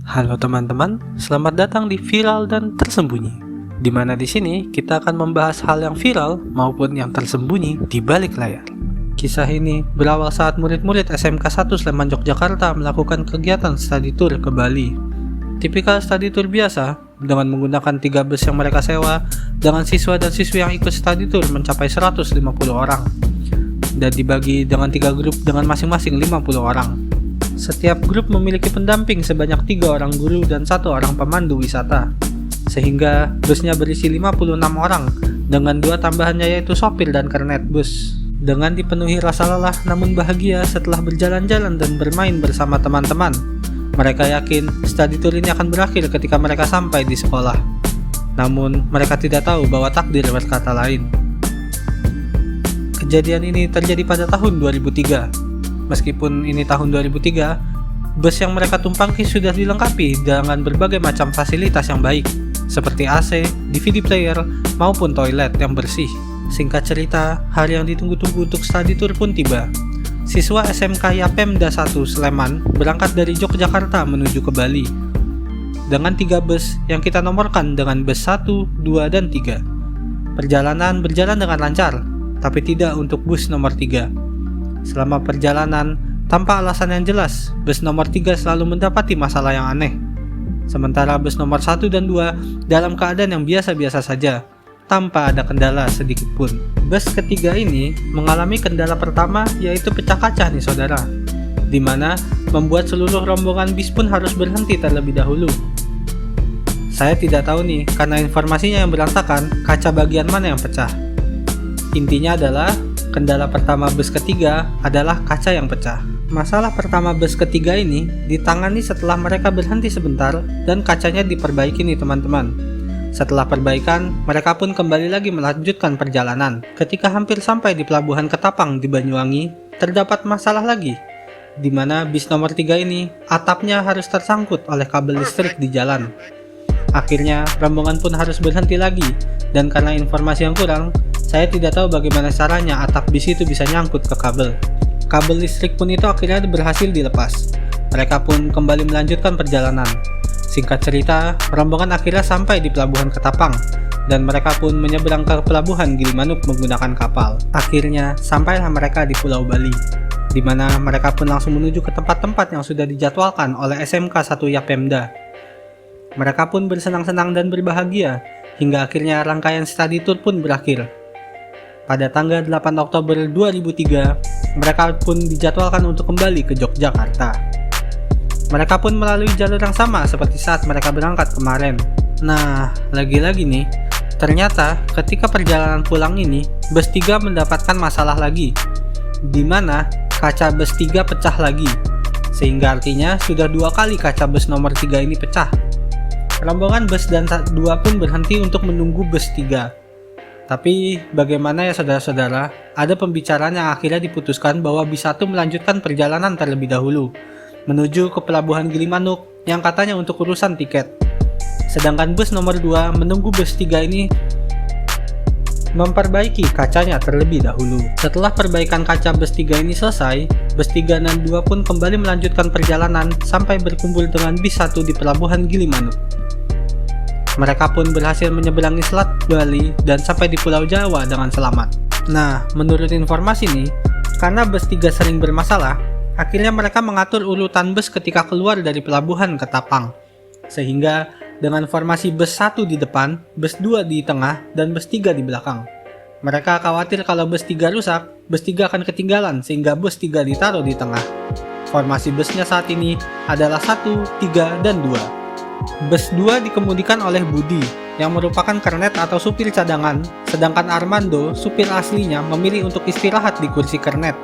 Halo teman-teman, selamat datang di Viral dan Tersembunyi. Di mana di sini kita akan membahas hal yang viral maupun yang tersembunyi di balik layar. Kisah ini berawal saat murid-murid SMK 1 Sleman Yogyakarta melakukan kegiatan study tour ke Bali. Tipikal study tour biasa dengan menggunakan 3 bus yang mereka sewa dengan siswa dan siswi yang ikut study tour mencapai 150 orang dan dibagi dengan 3 grup dengan masing-masing 50 orang. Setiap grup memiliki pendamping sebanyak 3 orang guru dan 1 orang pemandu wisata, sehingga busnya berisi 56 orang dengan 2 tambahannya yaitu sopir dan kernet bus. Dengan dipenuhi rasa lelah namun bahagia setelah berjalan-jalan dan bermain bersama teman-teman, mereka yakin study tour ini akan berakhir ketika mereka sampai di sekolah. Namun mereka tidak tahu bahwa takdir berkata lain. Kejadian ini terjadi pada tahun 2003. Meskipun ini tahun 2003, bus yang mereka tumpangi sudah dilengkapi dengan berbagai macam fasilitas yang baik, seperti AC, DVD player, maupun toilet yang bersih. Singkat cerita, hari yang ditunggu-tunggu untuk study tour pun tiba. Siswa SMK Yapemda 1 Sleman berangkat dari Yogyakarta menuju ke Bali dengan 3 bus yang kita nomorkan dengan bus 1, 2, dan 3. Perjalanan berjalan dengan lancar, tapi tidak untuk bus nomor 3. Selama perjalanan, tanpa alasan yang jelas, bus nomor 3 selalu mendapati masalah yang aneh. Sementara bus nomor 1 dan 2 dalam keadaan yang biasa-biasa saja, tanpa ada kendala sedikit pun. Bus ketiga ini mengalami kendala pertama yaitu pecah kaca nih saudara, dimana membuat seluruh rombongan bis pun harus berhenti terlebih dahulu. Saya tidak tahu nih, karena informasinya yang berantakan, kaca bagian mana yang pecah. Intinya adalah kendala pertama bus ketiga adalah kaca yang pecah. Masalah pertama bus ketiga ini ditangani setelah mereka berhenti sebentar dan kacanya diperbaiki nih teman-teman. Setelah perbaikan, mereka pun kembali lagi melanjutkan perjalanan. Ketika hampir sampai di pelabuhan Ketapang di Banyuwangi, terdapat masalah lagi, di mana bis nomor 3 ini atapnya harus tersangkut oleh kabel listrik di jalan. Akhirnya, rombongan pun harus berhenti lagi, dan karena informasi yang kurang, saya tidak tahu bagaimana caranya atap bis itu bisa nyangkut ke kabel. Kabel listrik pun itu akhirnya berhasil dilepas. Mereka pun kembali melanjutkan perjalanan. Singkat cerita, rombongan akhirnya sampai di pelabuhan Ketapang, dan mereka pun menyeberang ke pelabuhan Gilimanuk menggunakan kapal. Akhirnya, sampailah mereka di Pulau Bali, di mana mereka pun langsung menuju ke tempat-tempat yang sudah dijadwalkan oleh SMK 1 Yapemda. Mereka pun bersenang-senang dan berbahagia, hingga akhirnya rangkaian study tour pun berakhir. Pada tanggal 8 Oktober 2003, mereka pun dijadwalkan untuk kembali ke Yogyakarta. Mereka pun melalui jalur yang sama seperti saat mereka berangkat kemarin. Nah, lagi-lagi nih, ternyata ketika perjalanan pulang ini, bus 3 mendapatkan masalah lagi, di mana kaca bus 3 pecah lagi, sehingga artinya sudah 2 kali kaca bus nomor 3 ini pecah. Rombongan bus dan 2 pun berhenti untuk menunggu bus 3. Tapi bagaimana ya saudara-saudara, ada pembicaraan yang akhirnya diputuskan bahwa bis 1 melanjutkan perjalanan terlebih dahulu menuju ke pelabuhan Gilimanuk yang katanya untuk urusan tiket. Sedangkan bus nomor 2 menunggu bus 3 ini memperbaiki kacanya terlebih dahulu. Setelah perbaikan kaca bus 3 ini selesai, bus 3 dan 2 pun kembali melanjutkan perjalanan sampai berkumpul dengan bis 1 di pelabuhan Gilimanuk. Mereka pun berhasil menyeberangi Selat Bali dan sampai di Pulau Jawa dengan selamat. Nah, menurut informasi nih, karena bus 3 sering bermasalah, akhirnya mereka mengatur urutan bus ketika keluar dari pelabuhan Ketapang. Sehingga dengan formasi bus 1 di depan, bus 2 di tengah, dan bus 3 di belakang. Mereka khawatir kalau bus 3 rusak, bus 3 akan ketinggalan sehingga bus 3 ditaruh di tengah. Formasi busnya saat ini adalah 1, 3, dan 2. Bus 2 dikemudikan oleh Budi, yang merupakan kernet atau supir cadangan, sedangkan Armando, supir aslinya, memilih untuk istirahat di kursi kernet.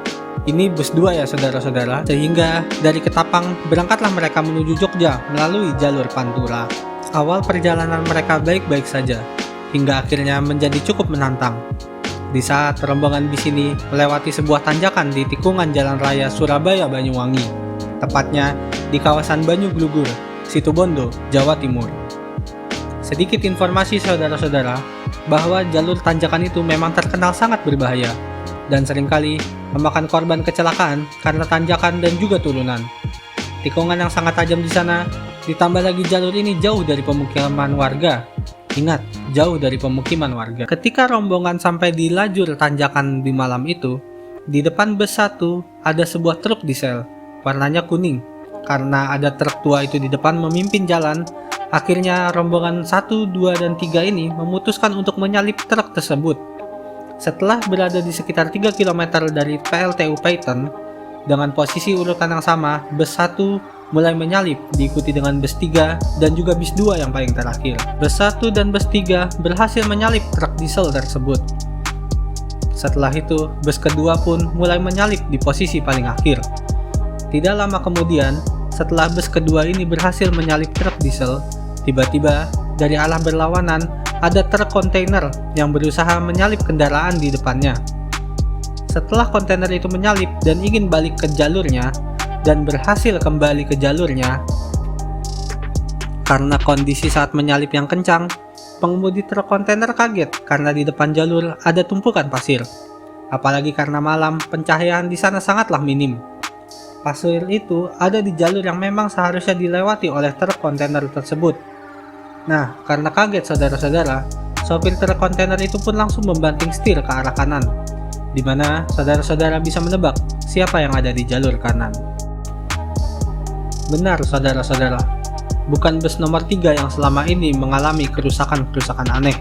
Ini bus 2 ya saudara-saudara, sehingga dari Ketapang berangkatlah mereka menuju Jogja melalui jalur Pantura. Awal perjalanan mereka baik-baik saja, hingga akhirnya menjadi cukup menantang. Di saat rombongan bis ini melewati sebuah tanjakan di tikungan Jalan Raya Surabaya-Banyuwangi, tepatnya di kawasan Banyuglugur, Situbondo, Jawa Timur. Sedikit informasi saudara-saudara, bahwa jalur tanjakan itu memang terkenal sangat berbahaya, dan seringkali memakan korban kecelakaan karena tanjakan dan juga turunan. Tikungan yang sangat tajam di sana Ditambah lagi jalur ini jauh dari pemukiman warga. Ingat, jauh dari pemukiman warga. Ketika rombongan sampai di lajur tanjakan di malam itu, di depan bus 1 ada sebuah truk diesel, warnanya kuning. Karena ada truk tua itu di depan memimpin jalan, akhirnya rombongan 1, 2, dan 3 ini memutuskan untuk menyalip truk tersebut. Setelah berada di sekitar 3 km dari PLTU Paiton, dengan posisi urutan yang sama, bus 1 mulai menyalip, diikuti dengan bus 3 dan juga bus 2 yang paling terakhir. Bus 1 dan bus 3 berhasil menyalip truk diesel tersebut. Setelah itu, bus kedua pun mulai menyalip di posisi paling akhir. Tidak lama kemudian, setelah bus kedua ini berhasil menyalip truk diesel, tiba-tiba dari arah berlawanan ada truk kontainer yang berusaha menyalip kendaraan di depannya. Setelah kontainer itu menyalip dan ingin balik ke jalurnya, dan berhasil kembali ke jalurnya, karena kondisi saat menyalip yang kencang, pengemudi truk kontainer kaget karena di depan jalur ada tumpukan pasir. Apalagi karena malam, pencahayaan di sana sangatlah minim. Pasir itu ada di jalur yang memang seharusnya dilewati oleh truk kontainer tersebut. Nah, karena kaget saudara-saudara, sopir truk kontainer itu pun langsung membanting setir ke arah kanan, di mana saudara-saudara bisa menebak siapa yang ada di jalur kanan. Benar saudara-saudara, bukan bus nomor 3 yang selama ini mengalami kerusakan-kerusakan aneh,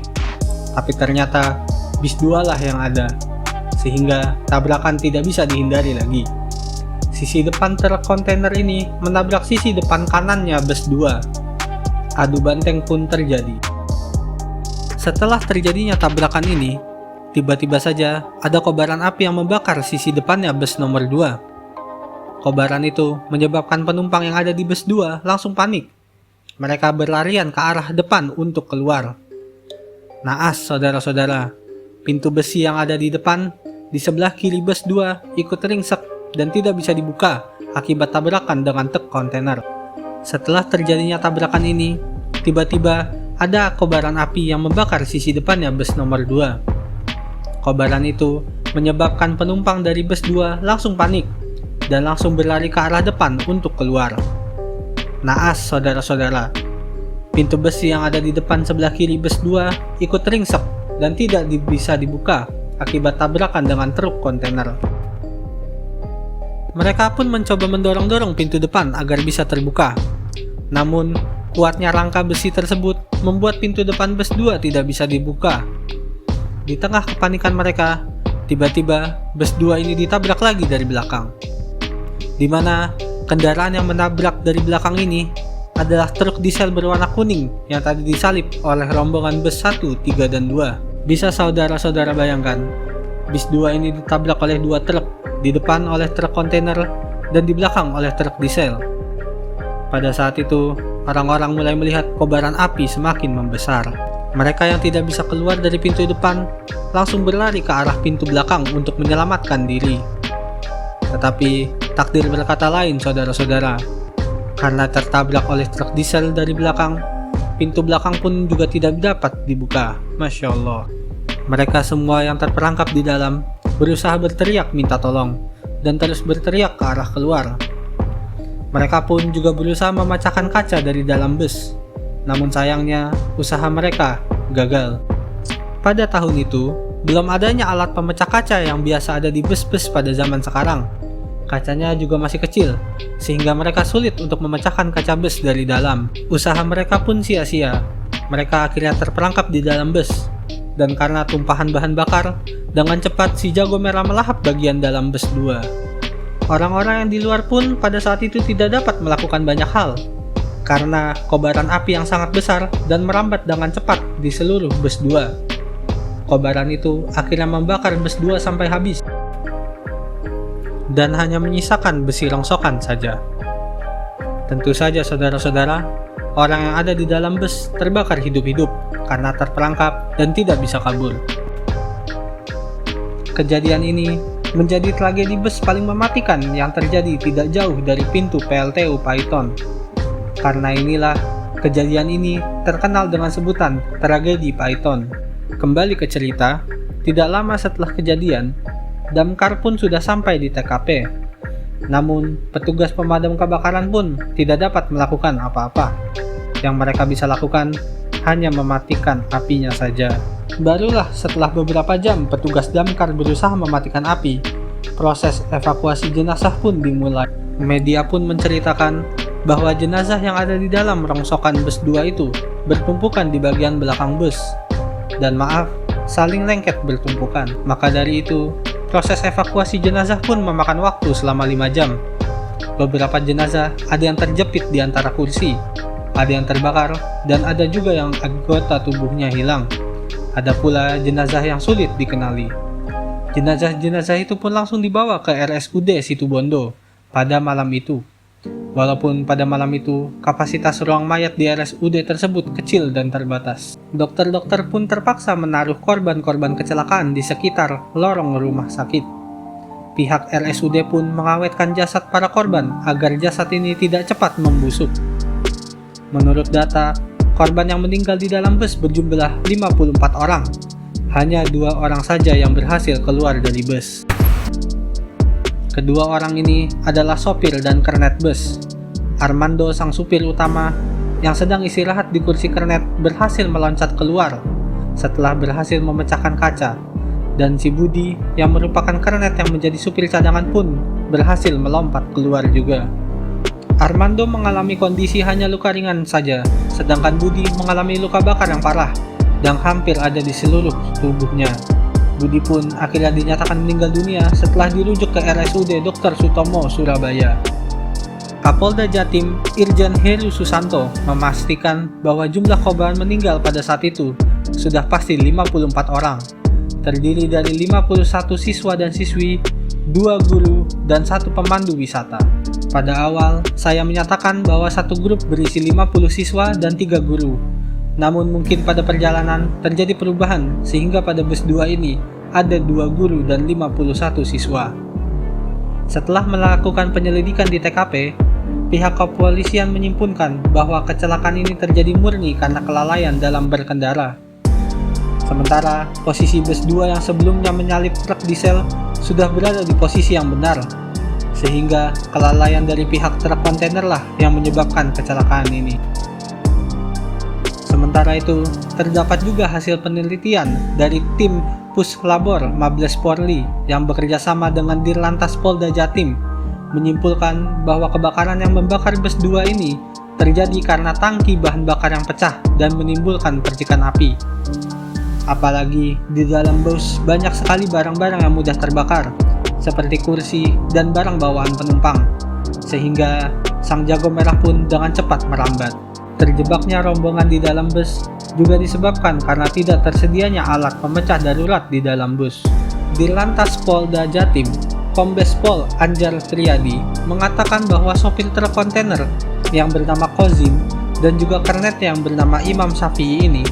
tapi ternyata bus 2 lah yang ada, sehingga tabrakan tidak bisa dihindari lagi. Sisi depan truk kontainer ini menabrak sisi depan kanannya bus 2. Adu banteng pun terjadi. Setelah terjadinya tabrakan ini, tiba-tiba saja ada kobaran api yang membakar sisi depannya bus nomor 2. Kobaran itu menyebabkan penumpang yang ada di bus 2 langsung panik. Mereka berlarian ke arah depan untuk keluar. Naas saudara-saudara, pintu besi yang ada di depan, di sebelah kiri bus 2 ikut ringsek dan tidak bisa dibuka akibat tabrakan dengan truk kontainer. Setelah terjadinya tabrakan ini, tiba-tiba ada kobaran api yang membakar sisi depannya bus nomor 2. Kobaran itu menyebabkan penumpang dari bus 2 langsung panik dan langsung berlari ke arah depan untuk keluar. Naas saudara-saudara, pintu besi yang ada di depan sebelah kiri bus 2 ikut ringsek dan tidak bisa dibuka akibat tabrakan dengan truk kontainer. Mereka pun mencoba mendorong-dorong pintu depan agar bisa terbuka. Namun, kuatnya rangka besi tersebut membuat pintu depan bus 2 tidak bisa dibuka. Di tengah kepanikan mereka, tiba-tiba bus 2 ini ditabrak lagi dari belakang, di mana kendaraan yang menabrak dari belakang ini adalah truk diesel berwarna kuning yang tadi disalip oleh rombongan bus 1, 3, dan 2. Bisa saudara-saudara bayangkan, bus 2 ini ditabrak oleh 2 truk, di depan oleh truk kontainer dan di belakang oleh truk diesel. Pada saat itu, orang-orang mulai melihat kobaran api semakin membesar. Mereka yang tidak bisa keluar dari pintu depan langsung berlari ke arah pintu belakang untuk menyelamatkan diri. Tetapi takdir berkata lain saudara-saudara. Karena tertabrak oleh truk diesel dari belakang, pintu belakang pun juga tidak dapat dibuka. Masya Allah. Mereka semua yang terperangkap di dalam berusaha berteriak minta tolong dan terus berteriak ke arah keluar. Mereka pun juga berusaha memecahkan kaca dari dalam bus. Namun sayangnya, usaha mereka gagal. Pada tahun itu, belum adanya alat pemecah kaca yang biasa ada di bus-bus pada zaman sekarang. Kacanya juga masih kecil, sehingga mereka sulit untuk memecahkan kaca bus dari dalam. Usaha mereka pun sia-sia. Mereka akhirnya terperangkap di dalam bus. Dan karena tumpahan bahan bakar, dengan cepat si jago merah melahap bagian dalam bus 2. Orang-orang yang di luar pun pada saat itu tidak dapat melakukan banyak hal, karena kobaran api yang sangat besar dan merambat dengan cepat di seluruh bus 2. Kobaran itu akhirnya membakar bus 2 sampai habis, dan hanya menyisakan besi rongsokan saja. Tentu saja saudara-saudara, orang yang ada di dalam bus terbakar hidup-hidup karena terperangkap dan tidak bisa kabur. Kejadian ini menjadi tragedi bus paling mematikan yang terjadi tidak jauh dari pintu PLTU Paiton. Karena inilah, kejadian ini terkenal dengan sebutan tragedi Paiton. Kembali ke cerita, tidak lama setelah kejadian, damkar pun sudah sampai di TKP. Namun, petugas pemadam kebakaran pun tidak dapat melakukan apa-apa. Yang mereka bisa lakukan hanya mematikan apinya saja. Barulah setelah beberapa jam petugas damkar berusaha mematikan api, proses evakuasi jenazah pun dimulai. Media pun menceritakan bahwa jenazah yang ada di dalam rongsokan bus 2 itu bertumpukan di bagian belakang bus. Dan maaf, saling lengket bertumpukan. Maka dari itu, proses evakuasi jenazah pun memakan waktu selama 5 jam. Beberapa jenazah ada yang terjepit di antara kursi, ada yang terbakar, dan ada juga yang anggota tubuhnya hilang. Ada pula jenazah yang sulit dikenali. Jenazah-jenazah itu pun langsung dibawa ke RSUD Situbondo pada malam itu. Walaupun pada malam itu, kapasitas ruang mayat di RSUD tersebut kecil dan terbatas. Dokter-dokter pun terpaksa menaruh korban-korban kecelakaan di sekitar lorong rumah sakit. Pihak RSUD pun mengawetkan jasad para korban agar jasad ini tidak cepat membusuk. Menurut data, korban yang meninggal di dalam bus berjumlah 54 orang. Hanya 2 orang saja yang berhasil keluar dari bus. Kedua orang ini adalah sopir dan kernet bus. Armando, sang supir utama, yang sedang istirahat di kursi kernet, berhasil meloncat keluar setelah berhasil memecahkan kaca. Dan si Budi, yang merupakan kernet yang menjadi supir cadangan pun, berhasil melompat keluar juga. Armando mengalami kondisi hanya luka ringan saja, sedangkan Budi mengalami luka bakar yang parah yang hampir ada di seluruh tubuhnya. Budi pun akhirnya dinyatakan meninggal dunia setelah dirujuk ke RSUD Dr. Sutomo, Surabaya. Kapolda Jatim, Irjen Heru Susanto, memastikan bahwa jumlah korban meninggal pada saat itu sudah pasti 54 orang. Terdiri dari 51 siswa dan siswi, 2 guru, dan 1 pemandu wisata. Pada awal, saya menyatakan bahwa satu grup berisi 50 siswa dan 3 guru. Namun mungkin pada perjalanan terjadi perubahan sehingga pada bus 2 ini ada 2 guru dan 51 siswa. Setelah melakukan penyelidikan di TKP, pihak kepolisian menyimpulkan bahwa kecelakaan ini terjadi murni karena kelalaian dalam berkendara. Sementara posisi bus 2 yang sebelumnya menyalip truk diesel sudah berada di posisi yang benar, sehingga kelalaian dari pihak truk kontainer lah yang menyebabkan kecelakaan ini. Sementara itu, terdapat juga hasil penelitian dari tim Puslabor Mabes Polri yang bekerja sama dengan Dirlantas Polda Jatim menyimpulkan bahwa kebakaran yang membakar bus 2 ini terjadi karena tangki bahan bakar yang pecah dan menimbulkan percikan api. Apalagi di dalam bus banyak sekali barang-barang yang mudah terbakar, seperti kursi dan barang bawaan penumpang, sehingga sang jago merah pun dengan cepat merambat. Terjebaknya rombongan di dalam bus juga disebabkan karena tidak tersedianya alat pemecah darurat di dalam bus. Dirlantas Polda Jatim, Kombes Pol Anjar Triadi, mengatakan bahwa sopir truk kontainer yang bernama Kozim dan juga kernet yang bernama Imam Syafi'i ini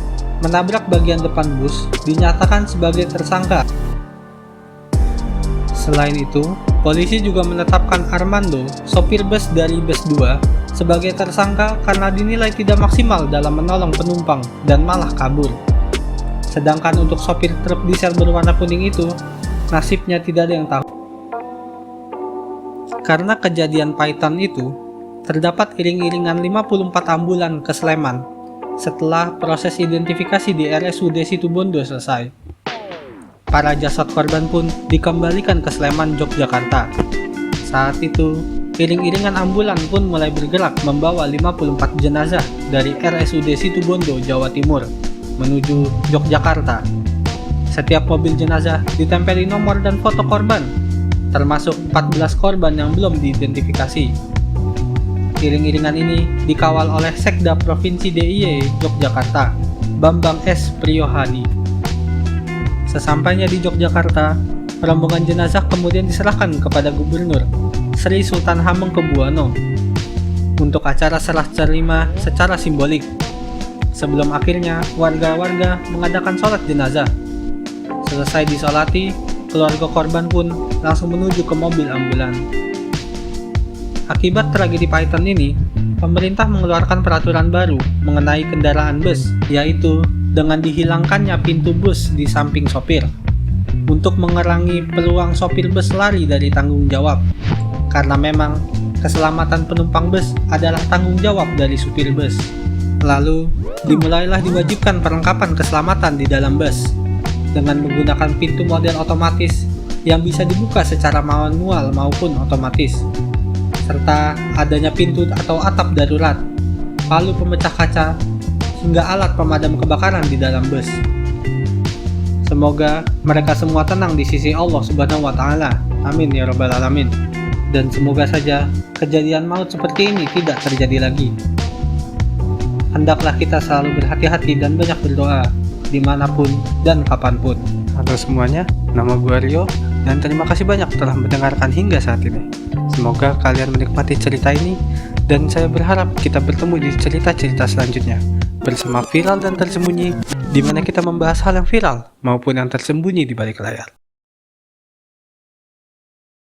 menabrak bagian depan bus dinyatakan sebagai tersangka. Selain itu, polisi juga menetapkan Armando, sopir bus dari bus 2, sebagai tersangka karena dinilai tidak maksimal dalam menolong penumpang dan malah kabur. Sedangkan untuk sopir truk diesel berwarna kuning itu, nasibnya tidak ada yang tahu. Karena kejadian pahitan itu, terdapat iring-iringan 54 ambulan ke Sleman setelah proses identifikasi di RSUD Situbondo selesai. Para jasad korban pun dikembalikan ke Sleman, Yogyakarta. Saat itu, iring-iringan ambulan pun mulai bergerak membawa 54 jenazah dari RSUD Situbondo, Jawa Timur, menuju Yogyakarta. Setiap mobil jenazah ditempeli nomor dan foto korban, termasuk 14 korban yang belum diidentifikasi. Iring-iringan ini dikawal oleh Sekda Provinsi DIY Yogyakarta, Bambang S. Priyohadi. Sesampainya di Yogyakarta, rombongan jenazah kemudian diserahkan kepada Gubernur Sri Sultan Hamengkubuwono untuk acara serah terima secara simbolik. Sebelum akhirnya warga-warga mengadakan sholat jenazah. Selesai disolati, keluarga korban pun langsung menuju ke mobil ambulan. Akibat tragedi pahitan ini, pemerintah mengeluarkan peraturan baru mengenai kendaraan bus, yaitu dengan dihilangkannya pintu bus di samping sopir, untuk mengurangi peluang sopir bus lari dari tanggung jawab. karena memang keselamatan penumpang bus adalah tanggung jawab dari supir bus. Lalu, dimulailah diwajibkan perlengkapan keselamatan di dalam bus dengan menggunakan pintu model otomatis yang bisa dibuka secara manual maupun otomatis, serta adanya pintu atau atap darurat, palu pemecah kaca, hingga alat pemadam kebakaran di dalam bus. Semoga mereka semua tenang di sisi Allah Subhanahu wa Ta'ala. Amin ya Rabbal 'Alamin. Dan semoga saja kejadian maut seperti ini tidak terjadi lagi. Hendaklah kita selalu berhati-hati dan banyak berdoa dimanapun dan kapanpun. Halo semuanya, nama gue Rio dan terima kasih banyak telah mendengarkan hingga saat ini. Semoga kalian menikmati cerita ini dan saya berharap kita bertemu di cerita-cerita selanjutnya bersama Viral dan Tersembunyi, di mana kita membahas hal yang viral maupun yang tersembunyi di balik layar.